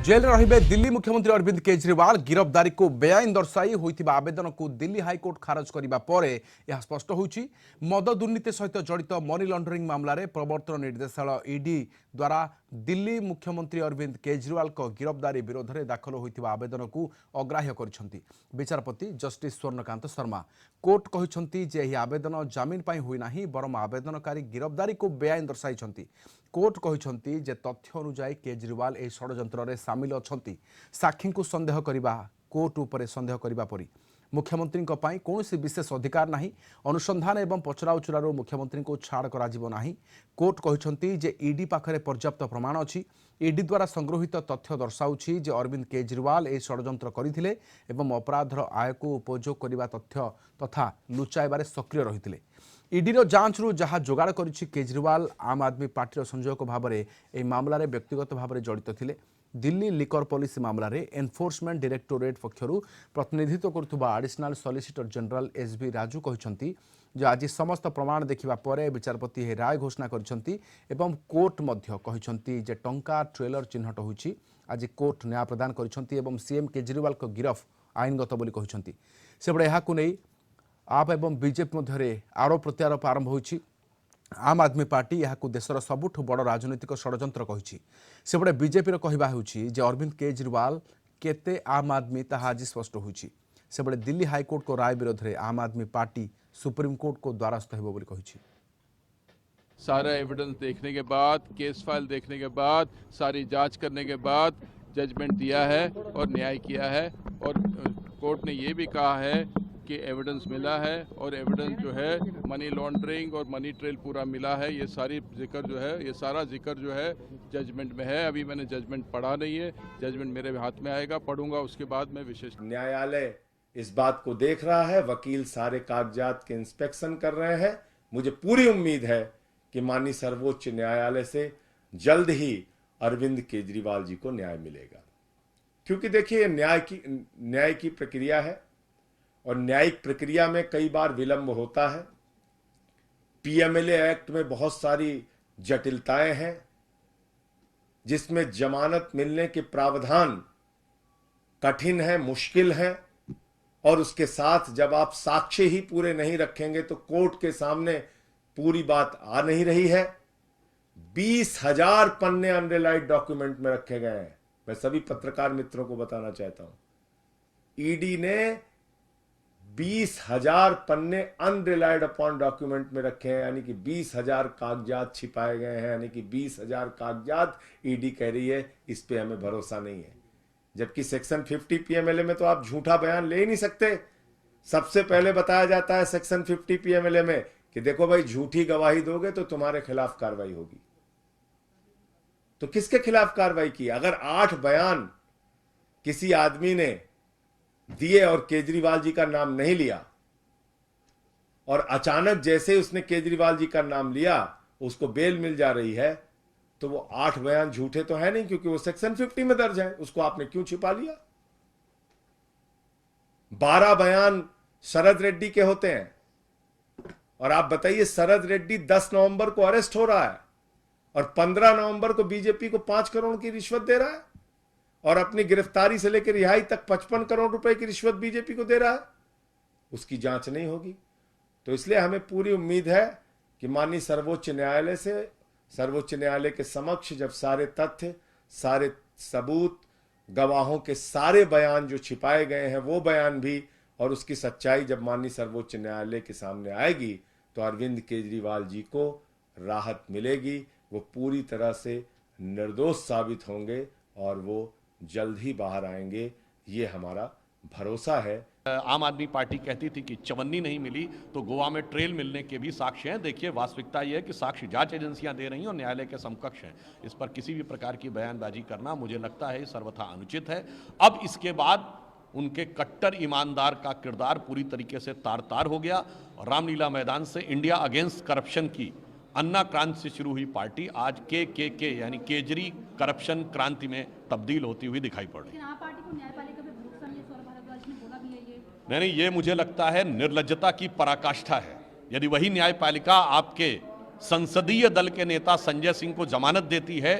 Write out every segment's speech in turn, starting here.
Jail रहिबे दिल्ली मुख्यमंत्री अरविंद केजरीवाल गिरफ्तारी को बेआईन दर्शाई होइतिबा आवेदन को दिल्ली हाईकोर्ट खारज करने पर यह स्पष्ट होउछि। मद दुर्नीति सहित जड़ित मनी लॉन्ड्रिंग मामलें प्रवर्तन निर्देशालय ईडी द्वारा दिल्ली मुख्यमंत्री अरविंद केजरीवाल को गिरफ्तारी विरोध में दाखल होइतिबा आवेदन को अग्राह्य करिसेंति विचारपति जस्टिस स्वर्णकांत शर्मा। कोर्ट कहिसेंति जे एही आवेदन जामिन पाई होई नाही बरम आवेदनकारी गिरफ्तारी को बेआईन दर्शाइछंती। कोर्ट कहिसेंति जे तथ्य अनुसार केजरीवाल एही षड्यंत्र रे सामिल अछंती। साक्षी को संदेह करिबा कोर्ट उपरे संदेह करिबा परी मुख्यमंत्री कौन विशेष अधिकार नहीं। अनुसंधान एवं पचराउचरारू मुख्यमंत्री को छाड़ कराजिबो नाही। कोर्ट कहिसेंति जे ईडी पाखरे पर्याप्त प्रमाण अछि। ईडी द्वारा संग्रहित तथ्य दर्शाउछि जे अरविंद केजरीवाल ए षड्यंत्र करथिले एवं अपराधर आय को उपयोग करबा तथ्य तथा लुचाइबारे सक्रिय रहिथिले। ईडीर जांचरू जहाँ जोगाड़ करिछि केजरीवाल आम आदमी पार्टी संयोजक भाव में यह मामलें व्यक्तिगत भाव में जड़ित थिले। दिल्ली लिकर पॉलिसी मामलें एनफोर्समेंट डायरेक्टोरेट पक्षरु प्रतिनिधित्व करुवा additional solicitor general S B Raju कहते जे आज समस्त प्रमाण देखा पर विचारपति यह राय घोषणा करछंती एवं कोर्ट मध्य कहछंती जे टंका ट्रेलर चिन्हट होइछि। आज कोर्ट न्याय प्रदान करछंती एवं सीएम केजरीवाल को गिरफ आईनगत बोली कहछंती। सेबडे एहाकु नै आप एवं बीजेपी मध्य आरोप प्रत्यारोप आरंभ होइछि। आम आदमी पार्टी यहां देशर सबुठ बड़ राजनीतिक षड्यंत्र कहिछि। सेबडे बीजेपी कहवा होइछि जे अरविंद केजरीवाल केते आम आदमी ताहा आज स्पष्ट होइछि। सेबडे दिल्ली हाईकोर्ट को राय विरोध में आम आदमी पार्टी सुप्रीम कोर्ट को द्वारस्थ हेबो बोली कहिछि। सारा एविडेंस देखने के बाद, केस फाइल देखने के बाद, सारी जांच करने के बाद जजमेंट दिया है और न्याय किया है। और कोर्ट ने ये भी कहा है कि एविडेंस मिला है और एविडेंस जो है मनी लॉन्ड्रिंग और मनी ट्रेल पूरा मिला है। ये सारी जिक्र जो है, ये सारा जिक्र जो है जजमेंट में है। अभी मैंने जजमेंट पढ़ा नहीं है, जजमेंट मेरे हाथ में आएगा, पढ़ूंगा, उसके बाद मैं विशेष न्यायालय इस बात को देख रहा है। वकील सारे कागजात के इंस्पेक्शन कर रहे हैं। मुझे पूरी उम्मीद है कि माननीय सर्वोच्च न्यायालय से जल्द ही अरविंद केजरीवाल जी को न्याय मिलेगा, क्योंकि देखिए न्याय की प्रक्रिया है और न्यायिक प्रक्रिया में कई बार विलंब होता है। पीएमएलए एक्ट में बहुत सारी जटिलताएं हैं, जिसमें जमानत मिलने के प्रावधान कठिन है, मुश्किल है। और उसके साथ जब आप साक्ष्य ही पूरे नहीं रखेंगे तो कोर्ट के सामने पूरी बात आ नहीं रही है। 20,000 पन्ने अनरिलाइड डॉक्यूमेंट में रखे गए हैं। मैं सभी पत्रकार मित्रों को बताना चाहता हूं, ईडी ने 20,000 पन्ने अनरिलाइड अपॉन डॉक्यूमेंट में रखे हैं, यानी कि 20,000 कागजात छिपाए गए हैं, यानी कि 20,000 कागजात ईडी कह रही है इस पे हमें भरोसा नहीं है। जबकि सेक्शन 50 पीएमएलए में तो आप झूठा बयान ले ही नहीं सकते। सबसे पहले बताया जाता है सेक्शन 50 पीएमएलए में कि देखो भाई, झूठी गवाही दोगे तो तुम्हारे खिलाफ कार्रवाई होगी। तो किसके खिलाफ कार्रवाई की? अगर 8 बयान किसी आदमी ने दिए और केजरीवाल जी का नाम नहीं लिया, और अचानक जैसे उसने केजरीवाल जी का नाम लिया उसको बेल मिल जा रही है, तो वो 8 बयान झूठे तो है नहीं, क्योंकि वो सेक्शन 50 में दर्ज है। उसको आपने क्यों छिपा लिया? 12 बयान शरद रेड्डी के होते हैं, और आप बताइए शरद रेड्डी 10 नवंबर को अरेस्ट हो रहा है और 15 नवंबर को बीजेपी को 5 करोड़ की रिश्वत दे रहा है, और अपनी गिरफ्तारी से लेकर रिहाई तक 55 करोड़ रुपए की रिश्वत बीजेपी को दे रहा है। उसकी जांच नहीं होगी। तो इसलिए हमें पूरी उम्मीद है कि माननीय सर्वोच्च न्यायालय के समक्ष जब सारे तथ्य, सारे सबूत, गवाहों के सारे बयान जो छिपाए गए हैं वो बयान भी, और उसकी सच्चाई जब माननीय सर्वोच्च न्यायालय के सामने आएगी तो अरविंद केजरीवाल जी को राहत मिलेगी। वो पूरी तरह से निर्दोष साबित होंगे और वो जल्द ही बाहर आएंगे, ये हमारा भरोसा है। आम आदमी पार्टी कहती थी कि चवन्नी नहीं मिली, तो गोवा में ट्रेल मिलने के भी साक्ष्य हैं। देखिए, वास्तविकता यह है कि साक्ष्य जांच एजेंसियां दे रही हैं और न्यायालय के समकक्ष हैं। इस पर किसी भी प्रकार की बयानबाजी करना मुझे लगता है सर्वथा अनुचित है। अब इसके बाद उनके कट्टर ईमानदार का किरदार पूरी तरीके से तार तार हो गया और रामलीला मैदान से इंडिया अगेंस्ट करप्शन की अन्ना क्रांति से शुरू हुई पार्टी आज के यानी केजरी करप्शन क्रांति में तब्दील होती हुई दिखाई पड़ रही है। नहीं, ये मुझे लगता है निर्लज्जता की पराकाष्ठा है। यदि वही न्यायपालिका आपके संसदीय दल के नेता संजय सिंह को जमानत देती है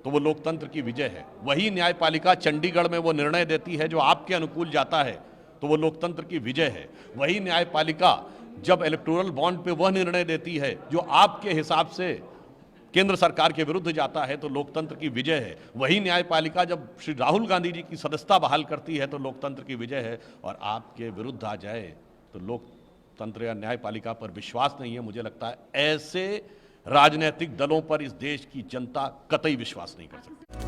तो वो लोकतंत्र की विजय है। वही न्यायपालिका चंडीगढ़ में वो निर्णय देती है जो आपके अनुकूल जाता है, तो वो लोकतंत्र की विजय है। वही न्यायपालिका जब इलेक्टोरल बॉन्ड पे वह निर्णय देती है जो आपके हिसाब से केंद्र सरकार के विरुद्ध जाता है, तो लोकतंत्र की विजय है। वही न्यायपालिका जब श्री राहुल गांधी जी की सदस्यता बहाल करती है, तो लोकतंत्र की विजय है। और आपके विरुद्ध आ जाए तो लोकतंत्र या न्यायपालिका पर विश्वास नहीं है। मुझे लगता है ऐसे राजनीतिक दलों पर इस देश की जनता कतई विश्वास नहीं कर सकती।